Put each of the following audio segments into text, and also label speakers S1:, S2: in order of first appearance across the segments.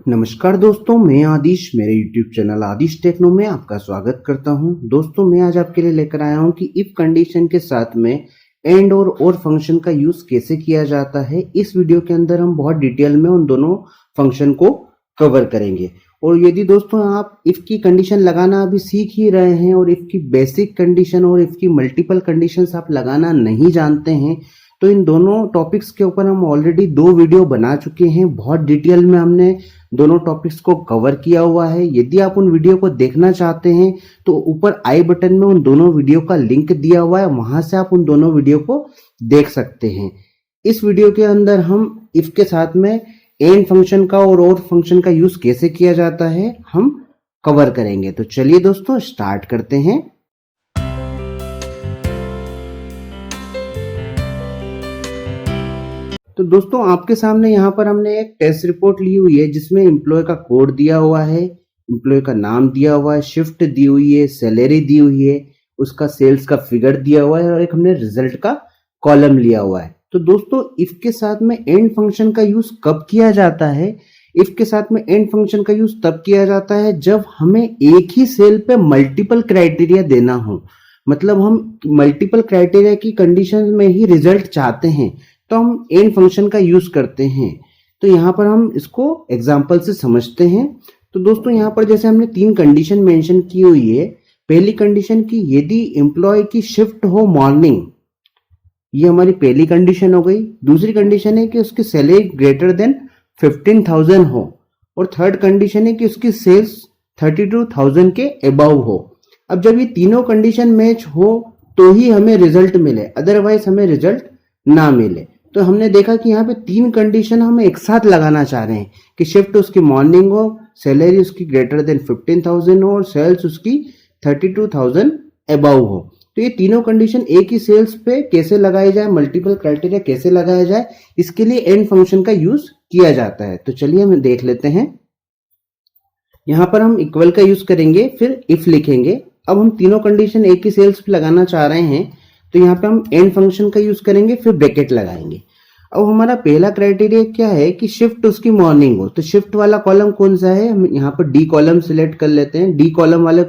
S1: नमस्कार दोस्तों, मैं आदिश मेरे YouTube चैनल आदिश टेक्नो में आपका स्वागत करता हूं। दोस्तों, मैं आज आपके लिए लेकर आया हूं कि इफ कंडीशन के साथ में एंड और फंक्शन का यूज कैसे किया जाता है। इस वीडियो के अंदर हम बहुत डिटेल में उन दोनों फंक्शन को कवर करेंगे। और यदि दोस्तों आप इफ की कंडीशन लगाना अभी सीख ही रहे हैं और इफ की बेसिक कंडीशन और इफ की मल्टीपल कंडीशंस आप लगाना नहीं जानते हैं, तो इन दोनों टॉपिक्स के ऊपर हम ऑलरेडी 2 वीडियो बना चुके हैं। बहुत डिटेल में हमने दोनों टॉपिक्स को कवर किया हुआ है। यदि आप उन वीडियो को देखना चाहते हैं तो ऊपर आई बटन में उन दोनों वीडियो का लिंक दिया हुआ है, वहां से आप उन दोनों वीडियो को देख सकते हैं। इस वीडियो के अंदर हम इफ के साथ में एंड फंक्शन का और फंक्शन का यूज कैसे किया जाता है हम कवर करेंगे। तो चलिए दोस्तों स्टार्ट करते हैं। तो दोस्तों आपके सामने यहाँ पर हमने एक टेस्ट रिपोर्ट ली हुई है जिसमें एम्प्लॉय का कोड दिया हुआ है, एम्प्लॉय का नाम दिया हुआ है, शिफ्ट दी हुई है, सैलरी दी हुई है, उसका सेल्स का फिगर दिया हुआ है और एक हमने रिजल्ट का कॉलम लिया हुआ है। तो दोस्तों इफ के साथ में एंड फंक्शन का यूज कब किया जाता है? इफ के साथ में एंड फंक्शन का यूज तब किया जाता है जब हमें एक ही सेल पे मल्टीपल क्राइटेरिया देना हो। मतलब हम मल्टीपल क्राइटेरिया की कंडीशन में ही रिजल्ट चाहते हैं तो हम एंड फंक्शन का यूज करते हैं। तो यहाँ पर हम इसको एग्जांपल से समझते हैं। तो दोस्तों यहाँ पर जैसे हमने 3 कंडीशन मेंशन की हुई है। पहली कंडीशन की यदि एम्प्लॉय की शिफ्ट हो मॉर्निंग, ये हमारी पहली कंडीशन हो गई। दूसरी कंडीशन है कि उसकी सैलरी ग्रेटर देन 15,000 हो और थर्ड कंडीशन है कि उसकी सेल्स 32,000 के अबव हो। अब जब ये तीनों कंडीशन मैच हो तो ही हमें रिजल्ट मिले, अदरवाइज हमें रिजल्ट ना मिले। तो हमने देखा कि यहाँ पे 3 कंडीशन हम एक साथ लगाना चाह रहे हैं कि शिफ्ट उसकी मॉर्निंग हो, सैलरी उसकी ग्रेटर देन 15,000 हो और सेल्स उसकी 32,000 अबव हो। तो ये तीनों कंडीशन एक ही सेल्स पे कैसे लगाई जाए, मल्टीपल क्राइटेरिया कैसे लगाया जाए, इसके लिए एंड फंक्शन का यूज किया जाता है। तो चलिए हम देख लेते हैं। यहाँ पर हम इक्वल का यूज करेंगे, फिर इफ लिखेंगे। अब हम तीनों कंडीशन एक ही सेल्स पे लगाना चाह रहे हैं तो यहाँ पे हम एंड फंक्शन का यूज करेंगे, फिर ब्रैकेट लगाएंगे। अब हमारा पहला क्राइटेरिया क्या है कि शिफ्ट उसकी मॉर्निंग हो। तो शिफ्ट वाला कॉलम कौन सा है? हम यहाँ पर डी कॉलम सिलेक्ट कर लेते हैं। डी कॉलम वाले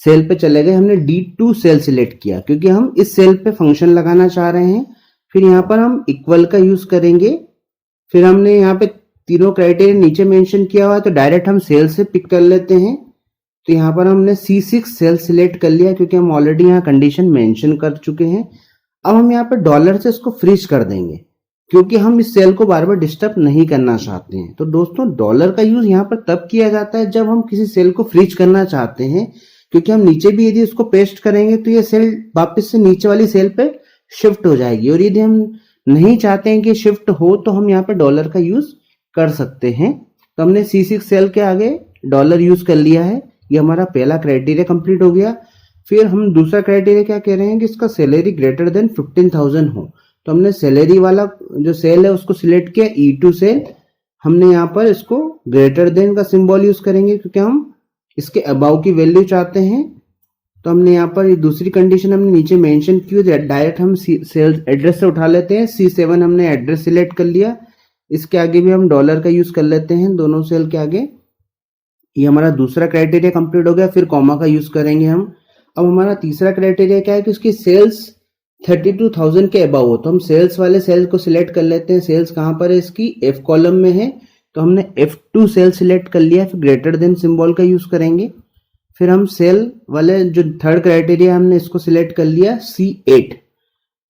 S1: सेल पे चले गए, हमने D2 सेल सिलेक्ट किया क्योंकि हम इस सेल पे फंक्शन लगाना चाह रहे हैं। फिर यहाँ पर हम इक्वल का यूज करेंगे। फिर हमने यहाँ पे तीनों क्राइटेरिया नीचे मेंशन किया हुआ है तो डायरेक्ट हम सेल से पिक कर लेते हैं। तो यहाँ पर हमने C6 सेल सिलेक्ट कर लिया क्योंकि हम ऑलरेडी यहाँ कंडीशन मेंशन कर चुके हैं। अब हम यहाँ पर डॉलर से इसको फ्रीज कर देंगे क्योंकि हम इस सेल को बार बार डिस्टर्ब नहीं करना चाहते हैं। तो दोस्तों डॉलर का यूज यहाँ पर तब किया जाता है जब हम किसी सेल को फ्रीज करना चाहते हैं, क्योंकि हम नीचे भी यदि उसको पेस्ट करेंगे तो ये सेल वापस से नीचे वाली सेल पे शिफ्ट हो जाएगी। और यदि हम नहीं चाहते हैं कि शिफ्ट हो तो हम यहाँ पे डॉलर का यूज कर सकते हैं। तो हमने C6 सेल के आगे डॉलर यूज कर लिया है। ये हमारा पहला क्राइटेरिया कंप्लीट हो गया। फिर हम दूसरा क्राइटेरिया क्या कह रहे हैं कि इसका सैलरी ग्रेटर देन 15,000 हो। तो हमने सैलरी वाला जो सेल है उसको सिलेक्ट किया, E2 सेल। हमने यहाँ पर इसको ग्रेटर देन का सिंबल यूज करेंगे क्योंकि हम इसके अबाव की वैल्यू चाहते हैं। तो हमने यहाँ पर दूसरी कंडीशन हमने नीचे मेंशन की, डायरेक्ट हम सेल्स एड्रेस से उठा लेते हैं। C7 हमने एड्रेस सिलेक्ट कर लिया। इसके आगे भी हम डॉलर का यूज कर लेते हैं दोनों सेल के आगे। ये हमारा दूसरा क्राइटेरिया कंप्लीट हो गया। फिर कॉमा का यूज करेंगे हम। अब हमारा तीसरा क्राइटेरिया क्या है कि उसकी सेल्स 32,000 के अबव हो। तो हम सेल्स वाले सेल को सिलेक्ट कर लेते हैं। सेल्स कहाँ पर है? इसकी F कॉलम में है तो हमने F2 सेल सिलेक्ट कर लिया। फिर ग्रेटर देन सिंबल का यूज करेंगे। फिर हम सेल वाले जो थर्ड क्राइटेरिया हमने इसको सिलेक्ट कर लिया, C8।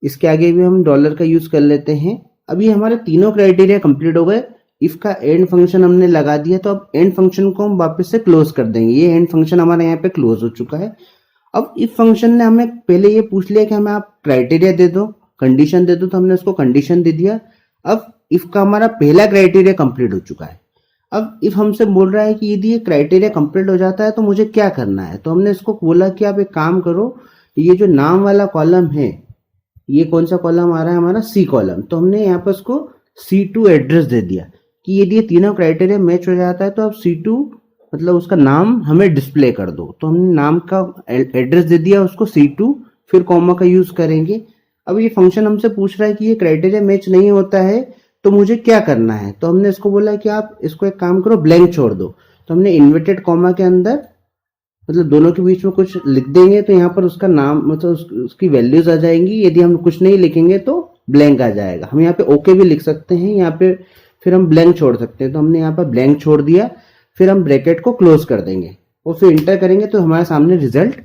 S1: इसके आगे भी हम डॉलर का यूज कर लेते हैं। अब ये हमारे तीनों क्राइटेरिया कंप्लीट हो गए। इफ का एंड फंक्शन हमने लगा दिया तो अब एंड फंक्शन को हम वापस से क्लोज कर देंगे। ये एंड फंक्शन हमारे यहाँ पे क्लोज हो चुका है। अब इफ फंक्शन ने हमें पहले ये पूछ लिया कि हमें आप क्राइटेरिया दे दो, कंडीशन दे दो, तो हमने उसको कंडीशन दे दिया। अब इफ का हमारा पहला क्राइटेरिया कंप्लीट हो चुका है। अब इफ हमसे बोल रहा है कि यदि ये क्राइटेरिया कंप्लीट हो जाता है तो मुझे क्या करना है? तो हमने इसको बोला कि आप एक काम करो, ये जो नाम वाला कॉलम है, ये कौन सा कॉलम आ रहा है? हमारा C कॉलम। तो हमने यहाँ पर उसको C2 एड्रेस दे दिया कि यदि ये तीनों क्राइटेरिया मैच हो जाता है तो आप C2 मतलब उसका नाम हमें डिस्प्ले कर दो। तो हमने नाम का एड्रेस दे दिया उसको C2, फिर कॉमा का यूज करेंगे। अब ये फंक्शन हमसे पूछ रहा है कि ये क्राइटेरिया मैच नहीं होता है तो मुझे क्या करना है, तो हमने इसको बोला कि आप इसको एक काम करो, ब्लैंक छोड़ दो। तो हमने इन्वर्टेड कॉमा के अंदर मतलब दोनों के बीच में कुछ लिख देंगे तो यहाँ पर उसका नाम मतलब उसकी वैल्यूज आ जाएंगी। यदि हम कुछ नहीं लिखेंगे तो ब्लैंक आ जाएगा। हम यहाँ पे ओके भी लिख सकते हैं, यहाँ पे फिर हम ब्लैंक छोड़ सकते हैं। तो हमने यहाँ पर ब्लैंक छोड़ दिया, फिर हम ब्रैकेट को क्लोज कर देंगे और फिर इंटर करेंगे तो हमारे सामने रिजल्ट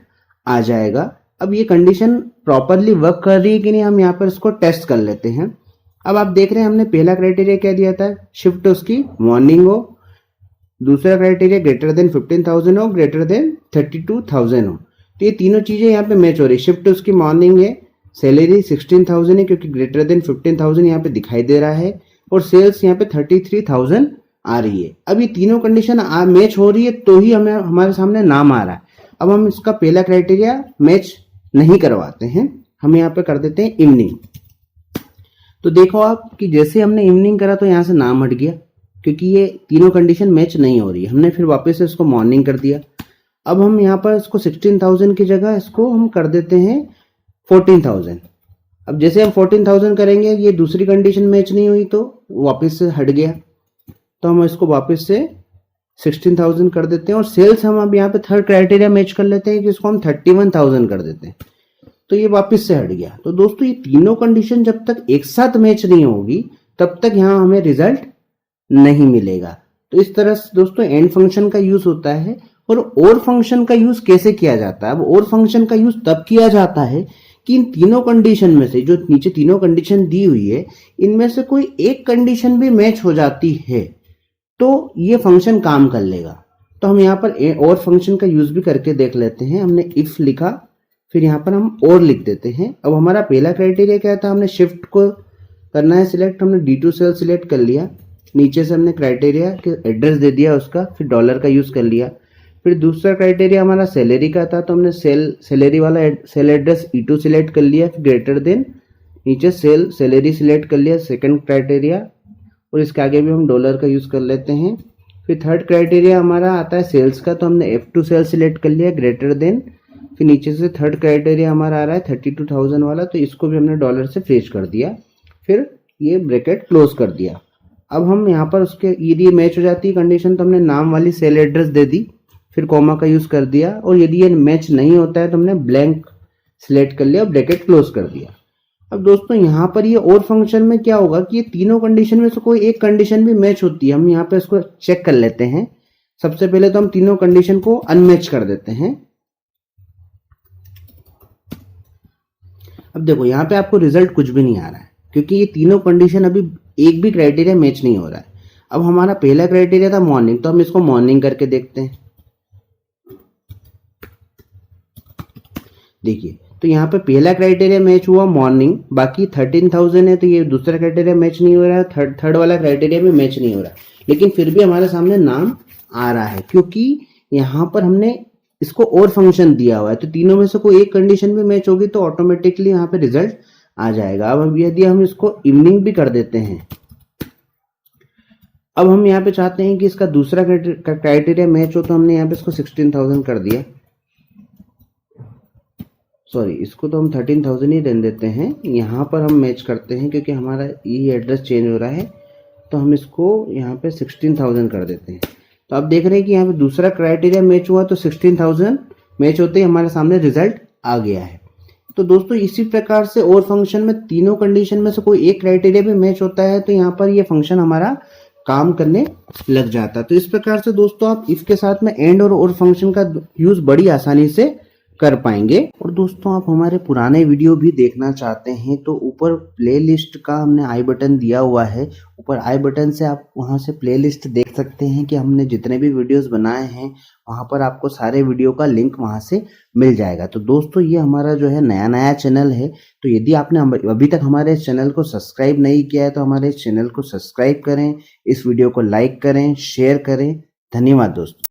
S1: आ जाएगा। अब ये कंडीशन प्रॉपरली वर्क कर रही है कि नहीं, हम यहाँ पर इसको टेस्ट कर लेते हैं। अब आप देख रहे हैं हमने पहला क्राइटेरिया क्या दिया था, शिफ्ट उसकी मॉर्निंग हो। दूसरा क्राइटेरिया ग्रेटर देन 15,000 हो, ग्रेटर देन 32,000 हो। तो ये तीनों चीजें यहाँ पे मैच हो रही है। शिफ्ट उसकी मॉर्निंग है, सैलरी 16,000 है क्योंकि ग्रेटर देन 15,000 यहाँ पे दिखाई दे रहा है, और सेल्स यहाँ पे 33,000 आ रही है। अब ये तीनों कंडीशन मैच हो रही है तो ही हमें हमारे सामने नाम आ रहा है। अब हम इसका पहला क्राइटेरिया मैच नहीं करवाते हैं, हम यहाँ पे कर देते हैं इवनिंग। तो देखो आप कि जैसे हमने इवनिंग करा तो यहाँ से नाम हट गया क्योंकि ये तीनों कंडीशन मैच नहीं हो रही है। हमने फिर वापस से इसको मॉर्निंग कर दिया। अब हम यहाँ पर इसको 16,000 की जगह इसको हम कर देते हैं 14,000। अब जैसे हम 14,000 करेंगे, ये दूसरी कंडीशन मैच नहीं हुई तो वापस से हट गया, तो हम इसको वापस से 16,000 कर देते हैं। और सेल्स हम अब यहाँ पे थर्ड क्राइटेरिया मैच कर लेते हैं कि इसको हम 31,000 कर देते हैं, तो ये वापस से हट गया। तो दोस्तों ये तीनों कंडीशन जब तक एक साथ मैच नहीं होगी तब तक यहाँ हमें रिजल्ट नहीं मिलेगा। तो इस तरह से दोस्तों एंड फंक्शन का यूज होता है। और फंक्शन का यूज कैसे किया जाता है? अब और फंक्शन का यूज तब किया जाता है कि इन तीनों कंडीशन में से, जो नीचे तीनों कंडीशन दी हुई है, इनमें से कोई एक कंडीशन भी मैच हो जाती है तो ये फंक्शन काम कर लेगा। तो हम यहाँ पर और फंक्शन का यूज भी करके देख लेते हैं। हमने इफ लिखा, फिर यहाँ पर हम और लिख देते हैं। अब हमारा पहला क्राइटेरिया क्या था, हमने शिफ्ट को करना है सिलेक्ट, हमने D2 सेल सिलेक्ट कर लिया। नीचे से हमने क्राइटेरिया के एड्रेस दे दिया उसका, फिर डॉलर का यूज कर लिया। फिर दूसरा क्राइटेरिया हमारा सैलरी का था, तो हमने सैलरी वाला सेल एड्रेस E2 सिलेक्ट कर लिया, फिर ग्रेटर देन नीचे सैलरी सिलेक्ट कर लिया सेकंड क्राइटेरिया, और इसके आगे भी हम डॉलर का यूज कर लेते हैं। फिर थर्ड क्राइटेरिया हमारा आता है सेल्स का, तो हमने F2 सेल सिलेक्ट कर लिया ग्रेटर देन, फिर नीचे से थर्ड क्राइटेरिया हमारा आ रहा है 32,000 वाला, तो इसको भी हमने डॉलर से फ्रेज कर दिया, फिर ये ब्रैकेट क्लोज कर दिया। अब हम यहाँ पर उसके यदि मैच हो जाती है कंडीशन तो हमने नाम वाली सेल एड्रेस दे दी, फिर कॉमा का यूज कर दिया, और यदि ये मैच नहीं होता है तो हमने ब्लैंक सिलेक्ट कर लिया और ब्रैकेट क्लोज कर दिया। अब दोस्तों यहाँ पर ये और फंक्शन में क्या होगा कि ये तीनों कंडीशन में से कोई एक कंडीशन भी मैच होती है। हम यहाँ पे इसको चेक कर लेते हैं। सबसे पहले तो हम तीनों कंडीशन को अनमैच कर देते हैं। अब देखो यहाँ पे आपको रिजल्ट कुछ भी नहीं आ रहा है क्योंकि ये तीनों कंडीशन अभी एक भी क्राइटेरिया मैच नहीं हो रहा है। अब हमारा पहला क्राइटेरिया था मॉर्निंग, तो हम इसको मॉर्निंग करके देखते हैं। देखिए तो यहाँ पे पहला क्राइटेरिया मैच हुआ मॉर्निंग, बाकी 13,000 है तो ये दूसरा क्राइटेरिया मैच नहीं हो रहा है, थर्ड वाला क्राइटेरिया भी मैच नहीं हो रहा, लेकिन फिर भी हमारे सामने नाम आ रहा है क्योंकि यहाँ पर हमने इसको और फंक्शन दिया हुआ है। तो तीनों में से कोई एक कंडीशन भी मैच होगी तो ऑटोमेटिकली यहाँ पे रिजल्ट आ जाएगा। अब यदि हम इसको इवनिंग भी कर देते हैं, अब हम यहाँ पे चाहते हैं कि इसका दूसरा क्राइटेरिया मैच हो, तो हमने यहाँ पे इसको 16,000 कर दिया। सॉरी, इसको तो हम 13,000 ही रहने देते हैं। यहाँ पर हम मैच करते हैं क्योंकि हमारा ये एड्रेस चेंज हो रहा है, तो हम इसको यहाँ पे 16,000 कर देते हैं। तो आप देख रहे हैं कि यहाँ पे दूसरा क्राइटेरिया मैच हुआ तो 16,000 मैच होते ही हमारे सामने रिजल्ट आ गया है। तो दोस्तों इसी प्रकार से और फंक्शन में तीनों कंडीशन में से कोई एक क्राइटेरिया भी मैच होता है तो यहाँ पर ये फंक्शन हमारा काम करने लग जाता है। तो इस प्रकार से दोस्तों आप इफ के साथ में एंड और फंक्शन का यूज बड़ी आसानी से कर पाएंगे। और दोस्तों आप हमारे पुराने वीडियो भी देखना चाहते हैं तो ऊपर प्लेलिस्ट का हमने आई बटन दिया हुआ है, ऊपर आई बटन से आप वहां से प्लेलिस्ट देख सकते हैं कि हमने जितने भी वीडियोस बनाए हैं वहां पर आपको सारे वीडियो का लिंक वहां से मिल जाएगा। तो दोस्तों ये हमारा जो है नया चैनल है, तो यदि आपने अभी तक हमारे इस चैनल को सब्सक्राइब नहीं किया है तो हमारे इस चैनल को सब्सक्राइब करें, इस वीडियो को लाइक करें, शेयर करें। धन्यवाद दोस्तों।